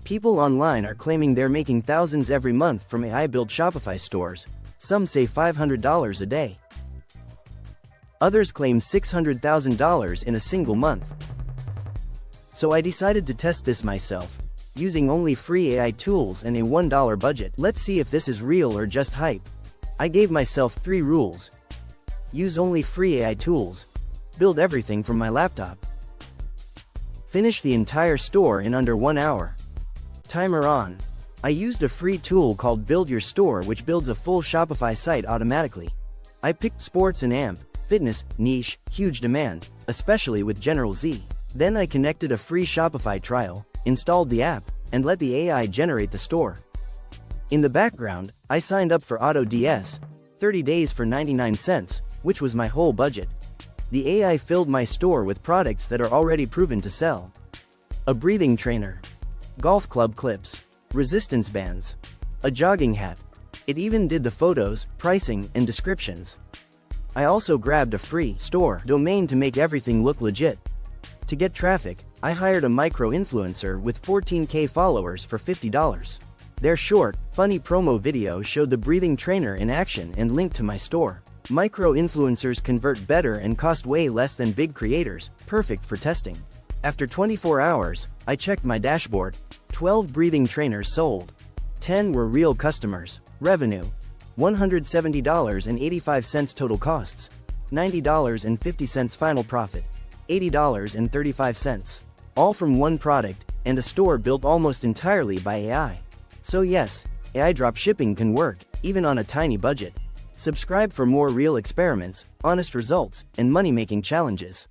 People online are claiming they're making thousands every month from AI-built Shopify stores. Some say $500 a day. Others claim $600,000 in a single month. So I decided to test this myself, using only free AI tools and a $1 budget. Let's see if this is real or just hype. I gave myself 3 rules. Use only free AI tools. Build everything from my laptop. Finish the entire store in under 1 hour. Timer on. I used a free tool called Build Your Store, which builds a full Shopify site automatically. I picked sports and amp, fitness, niche, huge demand, especially with General Z. Then I connected a free Shopify trial, installed the app, and let the AI generate the store. In the background, I signed up for AutoDS, 30 days for 99 cents, which was my whole budget. The AI filled my store with products that are already proven to sell. A breathing trainer, golf club clips, resistance bands, a jogging hat. It even did the photos, pricing, and descriptions. I also grabbed a free store domain to make everything look legit. To get traffic, I hired a micro-influencer with 14K followers for $50. Their short, funny promo video showed the breathing trainer in action and linked to my store. Micro-influencers convert better and cost way less than big creators, perfect for testing. After 24 hours, I checked my dashboard. 12 breathing trainers sold. 10 were real customers. Revenue: $170.85 total costs. $90.50 final profit. $80.35. All from one product, and a store built almost entirely by AI. So yes, AI dropshipping can work, even on a tiny budget. Subscribe for more real experiments, honest results, and money-making challenges.